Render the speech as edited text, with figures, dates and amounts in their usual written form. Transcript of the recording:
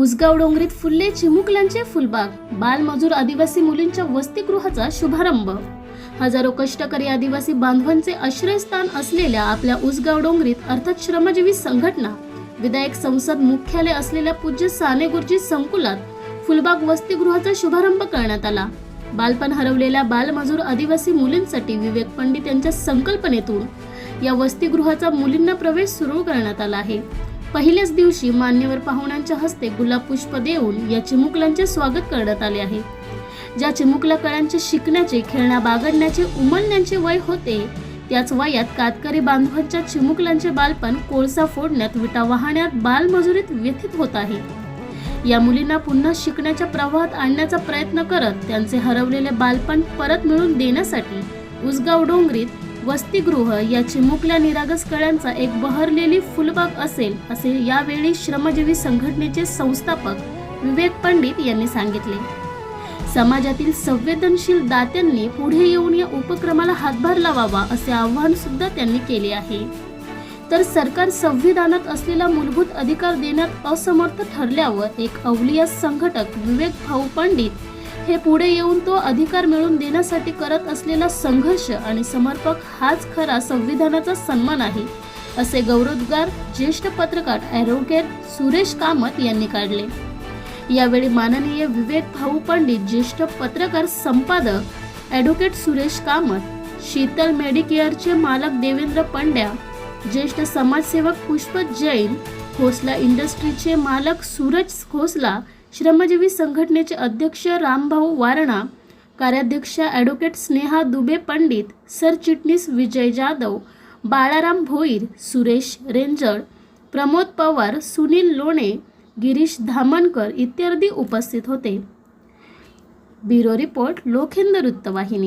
उसगाव डोंगरीत फुलले चिमुकल्यांचे फुलबाग, बालमजूर आदिवासी मुलींच्या वसतिगृहाचा शुभारंभ। हजारो कष्टकरी आदिवासी बांधवांचे आश्रयस्थान असलेल्या आपल्या उसगाव डोंगरीत अर्थात श्रमजीवी संघटना विधायक संसद मुख्यालय असलेल्या पूज्य साने गुरुजी संकुलात फुलबाग वसतिगृहाचा शुभारंभ करण्यात आला। बालपण हरवलेल्या बालमजूर आदिवासी मुलींसाठी विवेक पंडित यांच्या संकल्पनेतून या वसतिगृहाचा मुलींना प्रवेश सुरू करण्यात आला आहे। पहिल्याच दिवशी मान्यवर पाहुण्यांच्या हस्ते गुलाब पुष्प देऊन या चिमुकल्यांचे स्वागत करण्यात आले आहे। ज्या चिमुकल्या कळ्यांचे शिकण्याचे, खेळण्या बागडण्याचे, उमलण्याचे वय होते, त्याच वयात कातकरी बांधवांच्या चिमुकल्यांचे बालपण कोळसा फोडण्यात, विटा वाहण्यात, बालमजुरीत व्यथित होत आहे। या मुलींना पुन्हा शिकण्याच्या प्रवाहात आणण्याचा प्रयत्न करत त्यांचे हरवलेले बालपण परत मिळवून देण्यासाठी उसगाव डोंगरीत वसतिगृह या चिमुकल्या निरागस कळ्यांचा एक बहरलेली फुलबाग असेल, असे यावेळी श्रमजीवी संघटनेचे संस्थापक विवेक पंडित यांनी सांगितले। समाजातील संवेदनशील दात्यांनी पुढे येऊन या उपक्रमाला हातभार लावावा असे आवाहन सुद्धा त्यांनी केले आहे। तर सरकार संविधानात असलेला मूलभूत अधिकार देण्यात असमर्थ ठरल्यावर एक अवलिया संघटक विवेक भाऊ पंडित हे पुढे येऊन तो अधिकार मिळवून देण्यासाठी करत असलेला संघर्ष आणि समर्पक हाच खरा संविधानाचा सन्मान आहे, असे गौरवोद्गार ज्येष्ठ पत्रकार ॲडव्होकेट सुरेश कामत यांनी काढले। यावेळी माननीय विवेक भाऊ पंडित, ज्येष्ठ पत्रकार संपादक ॲडव्होकेट सुरेश कामत, शीतल मेडिकेअरचे मालक देवेंद्र पंड्या, ज्येष्ठ समाजसेवक पुष्प जैन, खोसला इंडस्ट्रीचे मालक सूरज खोसला, श्रमजीवी संघटनेचे अध्यक्ष रामभाऊ वारणा, कार्याध्यक्षा ॲडव्होकेट स्नेहा दुबे पंडित, सरचिटणीस विजय जाधव, बाळाराम भोईर, सुरेश रेंजळ, प्रमोद पवार, सुनील लोणे, गिरीश धामणकर इत्यादी उपस्थित होते। ब्युरो रिपोर्ट, लोकहिंद वृत्तवाहिनी।